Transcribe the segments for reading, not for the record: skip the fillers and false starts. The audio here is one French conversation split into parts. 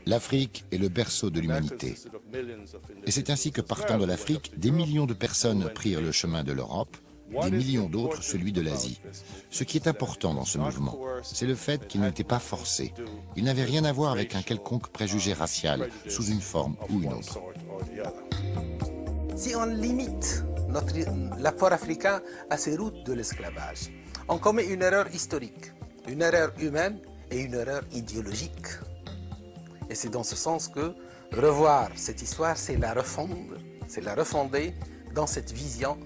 L'Afrique est le berceau de l'humanité. Et c'est ainsi que partant de l'Afrique, des millions de personnes prirent le chemin de l'Europe, des millions d'autres celui de l'Asie. Ce qui est important dans ce mouvement, c'est le fait qu'il n'était pas forcé. Il n'avait rien à voir avec un quelconque préjugé racial, sous une forme ou une autre. Si on limite l'apport africain à ces routes de l'esclavage, on commet une erreur historique, une erreur humaine et une erreur idéologique. Et c'est dans ce sens que revoir cette histoire, c'est la refonder dans cette vision,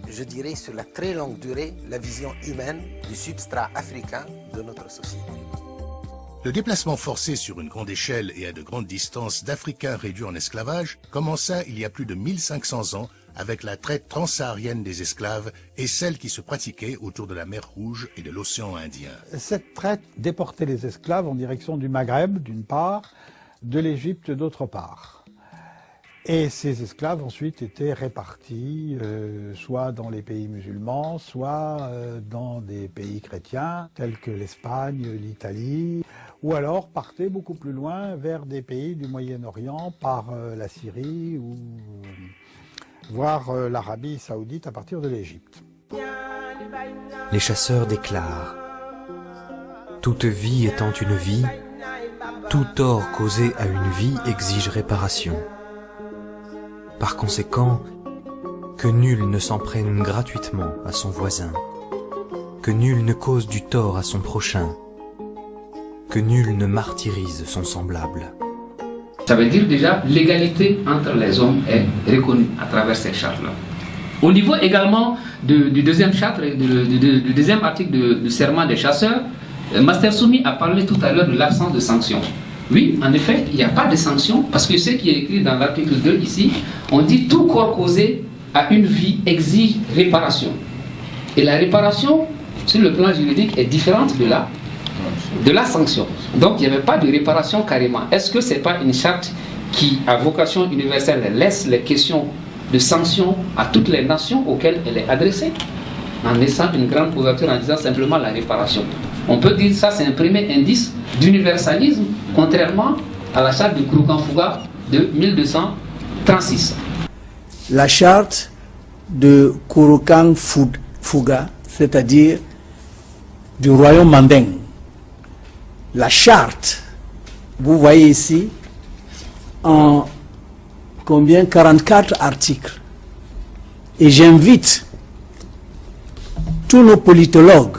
je dirais sur la très longue durée, la vision humaine du substrat africain de notre société. Le déplacement forcé sur une grande échelle et à de grandes distances d'Africains réduits en esclavage commença il y a plus de 1500 ans avec la traite transsaharienne des esclaves et celle qui se pratiquait autour de la mer Rouge et de l'océan Indien. Cette traite déportait les esclaves en direction du Maghreb d'une part, de l'Égypte d'autre part. Et ces esclaves ensuite étaient répartis soit dans les pays musulmans, soit dans des pays chrétiens tels que l'Espagne, l'Italie, ou alors partaient beaucoup plus loin vers des pays du Moyen-Orient par la Syrie ou voire l'Arabie saoudite à partir de l'Égypte. Les chasseurs déclarent: toute vie étant une vie, tout tort causé à une vie exige réparation. Par conséquent, que nul ne s'en prenne gratuitement à son voisin, que nul ne cause du tort à son prochain, que nul ne martyrise son semblable. Ça veut dire déjà l'égalité entre les hommes est reconnue à travers ces chartes-là. Au niveau également du deuxième charte, du deuxième article du serment des chasseurs, Master Soumi a parlé tout à l'heure de l'absence de sanctions. Oui, en effet, il n'y a pas de sanctions, parce que ce qui est écrit dans l'article 2 ici, on dit tout corps causé à une vie exige réparation. Et la réparation, sur le plan juridique, est différente de la sanction. Donc il n'y avait pas de réparation carrément. Est-ce que ce n'est pas une charte qui, à vocation universelle, laisse les questions de sanctions à toutes les nations auxquelles elle est adressée, en laissant une grande couverture en disant simplement la réparation? On peut dire ça, c'est un premier indice d'universalisme, contrairement à la charte de Kouroukan-Fouga de 1236. La charte de Kouroukan-Fouga, c'est-à-dire du royaume manding. La charte, vous voyez ici, en combien? 44 articles. Et j'invite tous nos politologues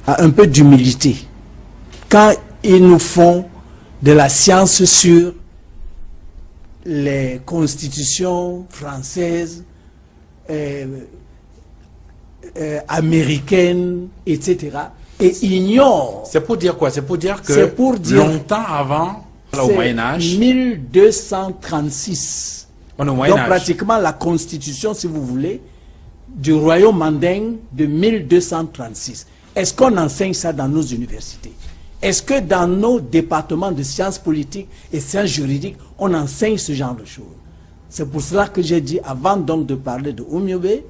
à un peu d'humilité quand ils nous font de la science sur les constitutions françaises, américaines, etc. et ignorent. C'est pour dire quoi? C'est pour dire que longtemps avant, au Moyen-Âge, 1236. Donc pratiquement la constitution, si vous voulez, du royaume manding de 1236. Est-ce qu'on enseigne ça dans nos universités? Est-ce que dans nos départements de sciences politiques et sciences juridiques, on enseigne ce genre de choses? C'est pour cela que j'ai dit, avant donc de parler de Oumiobe,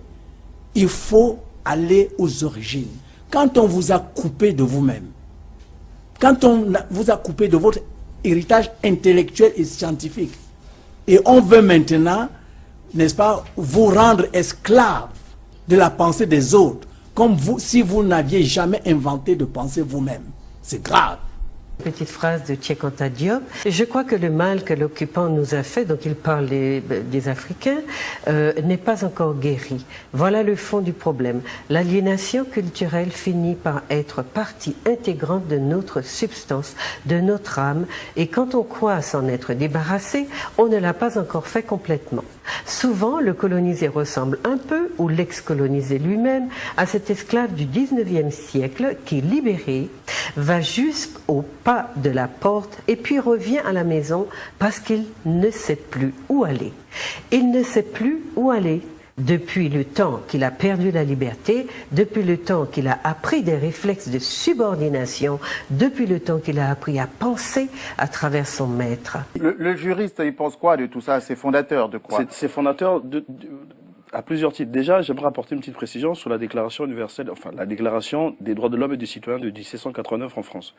il faut aller aux origines. Quand on vous a coupé de vous-même, quand on vous a coupé de votre héritage intellectuel et scientifique, et on veut maintenant, n'est-ce pas, vous rendre esclave de la pensée des autres, comme vous, si vous n'aviez jamais inventé de penser vous-même. C'est grave. Petite phrase de Cheikh Anta Diop. Je crois que le mal que l'occupant nous a fait, donc il parle des Africains, n'est pas encore guéri. Voilà le fond du problème. L'aliénation culturelle finit par être partie intégrante de notre substance, de notre âme, et quand on croit s'en être débarrassé, on ne l'a pas encore fait complètement. Souvent, le colonisé ressemble un peu, ou l'ex-colonisé lui-même, à cet esclave du 19e siècle qui, libéré, va jusqu'au pas de la porte et puis revient à la maison parce qu'il ne sait plus où aller. Il ne sait plus où aller depuis le temps qu'il a perdu la liberté, depuis le temps qu'il a appris des réflexes de subordination, depuis le temps qu'il a appris à penser à travers son maître. Le juriste, il pense quoi de tout ça? C'est fondateur de quoi? C'est fondateur À plusieurs titres. Déjà, j'aimerais apporter une petite précision sur la Déclaration universelle, enfin la Déclaration des droits de l'homme et du citoyen de 1789 en France.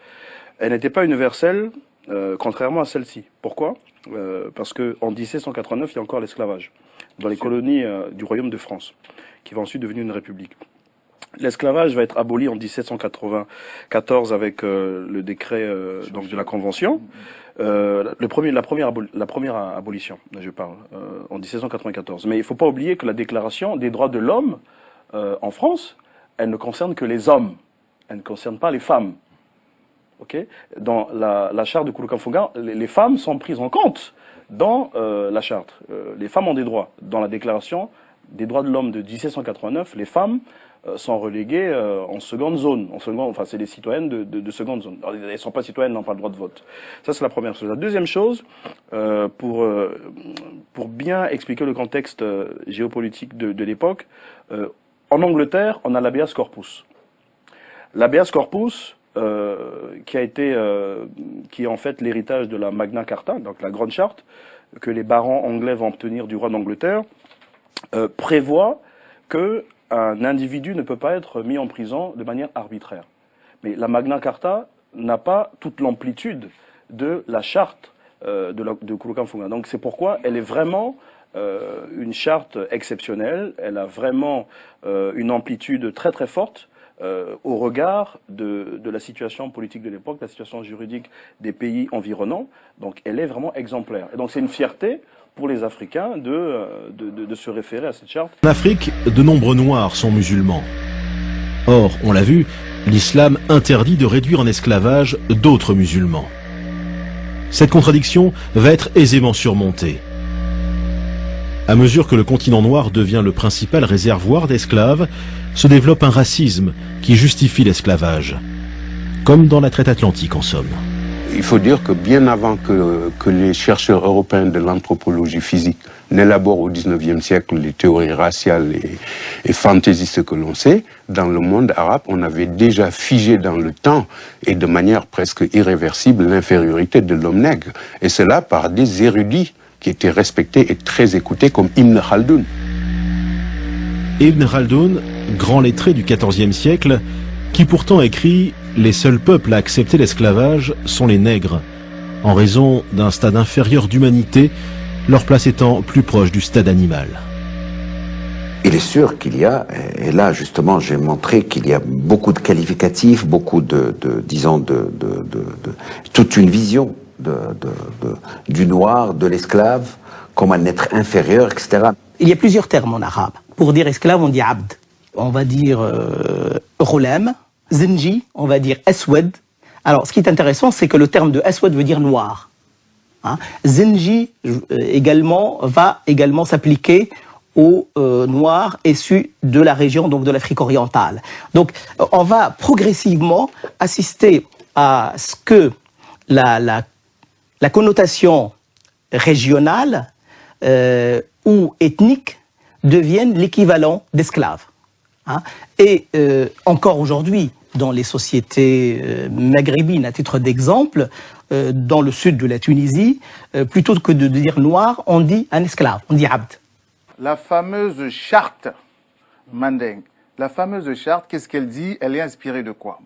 Elle n'était pas universelle, contrairement à celle-ci. Pourquoi? Parce que en 1789, il y a encore l'esclavage dans les colonies du Royaume de France, qui va ensuite devenir une république. L'esclavage va être aboli en 1794 avec le décret donc de la Convention. La première abolition, je parle, en 1794. Mais il ne faut pas oublier que la Déclaration des droits de l'homme en France, elle ne concerne que les hommes, elle ne concerne pas les femmes. Okay? Dans la charte de Kouroukanfouga, les femmes sont prises en compte dans la charte. Les femmes ont des droits. Dans la Déclaration des droits de l'homme de 1789, les femmes sont reléguées en seconde zone. Enfin, c'est des citoyennes de seconde zone. Alors, elles ne sont pas citoyennes, n'ont pas le droit de vote. Ça, c'est la première chose. La deuxième chose, pour bien expliquer le contexte géopolitique de l'époque, en Angleterre, on a l'habeas corpus. L'habeas corpus, qui est en fait l'héritage de la Magna Carta, donc la Grande Charte, que les barons anglais vont obtenir du roi d'Angleterre, prévoit que un individu ne peut pas être mis en prison de manière arbitraire. Mais la Magna Carta n'a pas toute l'amplitude de la charte de Kouroukanfouga. Donc c'est pourquoi elle est vraiment une charte exceptionnelle. Elle a vraiment une amplitude très très forte au regard de la situation politique de l'époque, la situation juridique des pays environnants. Donc elle est vraiment exemplaire. Et donc c'est une fierté pour les Africains de se référer à cette charte. En Afrique, de nombreux Noirs sont musulmans. Or, on l'a vu, l'islam interdit de réduire en esclavage d'autres musulmans. Cette contradiction va être aisément surmontée. À mesure que le continent noir devient le principal réservoir d'esclaves, se développe un racisme qui justifie l'esclavage, comme dans la traite atlantique en somme. Il faut dire que bien avant que les chercheurs européens de l'anthropologie physique n'élaborent au XIXe siècle les théories raciales et fantaisistes que l'on sait, dans le monde arabe, on avait déjà figé dans le temps et de manière presque irréversible l'infériorité de l'homme nègre. Et cela par des érudits qui étaient respectés et très écoutés comme Ibn Khaldoun. Ibn Khaldoun, grand lettré du XIVe siècle, qui pourtant écrit « Les seuls peuples à accepter l'esclavage sont les nègres, en raison d'un stade inférieur d'humanité, leur place étant plus proche du stade animal. » Il est sûr qu'il y a, et là justement j'ai montré qu'il y a beaucoup de qualificatifs, beaucoup disons toute une vision du noir, de l'esclave, comme un être inférieur, etc. Il y a plusieurs termes en arabe. Pour dire esclave, on dit abd. On va dire ghulam, zinji, on va dire aswad. Alors, ce qui est intéressant, c'est que le terme de aswad veut dire noir. Hein? Zinji va également s'appliquer aux noirs issus de la région, donc de l'Afrique orientale. Donc, on va progressivement assister à ce que la connotation régionale ou ethnique devienne l'équivalent d'esclave. Hein? Et encore aujourd'hui, dans les sociétés maghrébines, à titre d'exemple, dans le sud de la Tunisie, plutôt que de dire noir, on dit un esclave, on dit abd. La fameuse charte Mandeng, la fameuse charte, qu'est-ce qu'elle dit? Elle est inspirée de quoi?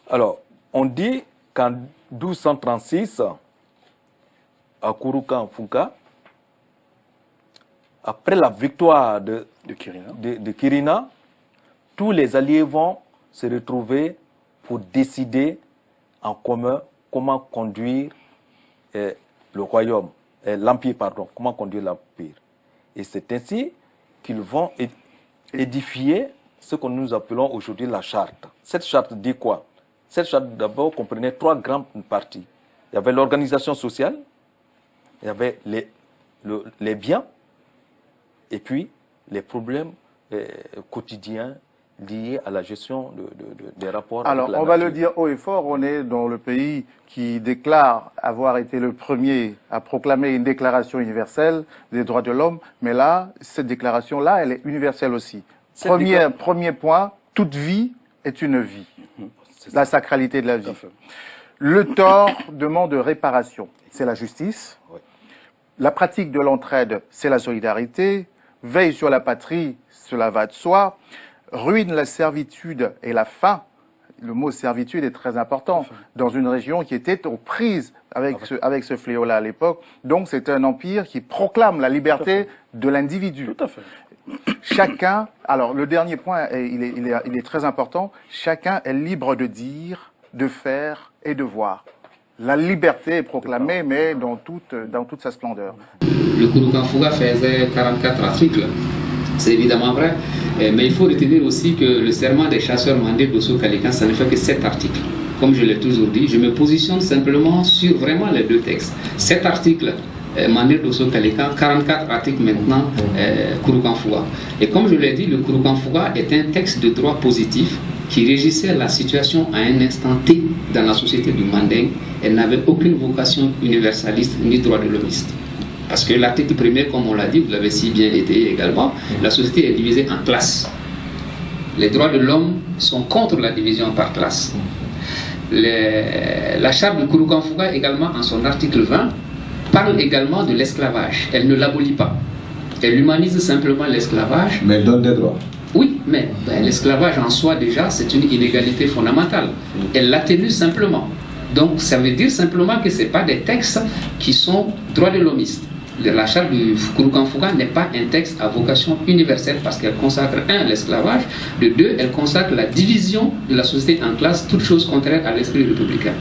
Alors, on dit qu'en 1236, à Kouroukanfouga, après la victoire de Kirina, tous les alliés vont se retrouver pour décider en commun comment conduire le royaume, l'empire, pardon, comment conduire l'empire. Et c'est ainsi qu'ils vont édifier ce que nous appelons aujourd'hui la charte. Cette charte dit quoi? Cette charte d'abord comprenait trois grandes parties. Il y avait l'organisation sociale, il y avait les biens, et puis les problèmes quotidiens liés à la gestion des rapports. Alors, on va le dire haut et fort, on est dans le pays qui déclare avoir été le premier à proclamer une déclaration universelle des droits de l'homme, mais là, cette déclaration-là, elle est universelle aussi. Premier point, toute vie est une vie. La sacralité de la vie. Le tort demande réparation, c'est la justice. Oui. La pratique de l'entraide, c'est la solidarité. veille sur la patrie, cela va de soi, ruine la servitude et la faim. Le mot servitude est très important dans une région qui était aux prises avec ce fléau-là à l'époque. Donc c'est un empire qui proclame la liberté de l'individu. Tout à fait. Chacun, alors le dernier point, il est très important, chacun est libre de dire, de faire et de voir. La liberté est proclamée, mais dans toute sa splendeur. Le Kurukan Fuga faisait 44 articles, c'est évidemment vrai, mais il faut retenir aussi que le serment des chasseurs Mandé Dosso Kalikan, ça ne fait que 7 articles. Comme je l'ai toujours dit, je me positionne simplement sur vraiment les 2 textes. 7 articles, Mandé Dosso Kalikan, 44 articles maintenant, Kurukan Fuga. Et comme je l'ai dit, le Kurukan Fuga est un texte de droit positif qui régissait la situation à un instant T dans la société du Manding. Elle n'avait aucune vocation universaliste ni droit de l'homiste. Parce que l'article premier, comme on l'a dit, vous l'avez si bien étayé également, la société est divisée en classes. Les droits de l'homme sont contre la division par classe. La charte de Kurukan Fuga également, en son article 20, parle également de l'esclavage. Elle ne l'abolit pas. Elle humanise simplement l'esclavage. Mais elle donne des droits. Oui, mais l'esclavage en soi déjà, c'est une inégalité fondamentale. Elle l'atténue simplement. Donc ça veut dire simplement que ce n'est pas des textes qui sont droits de l'homiste. La charte du Kurukan Fuga n'est pas un texte à vocation universelle parce qu'elle consacre, 1, l'esclavage, de 2, elle consacre la division de la société en classes, toutes choses contraires à l'esprit républicain.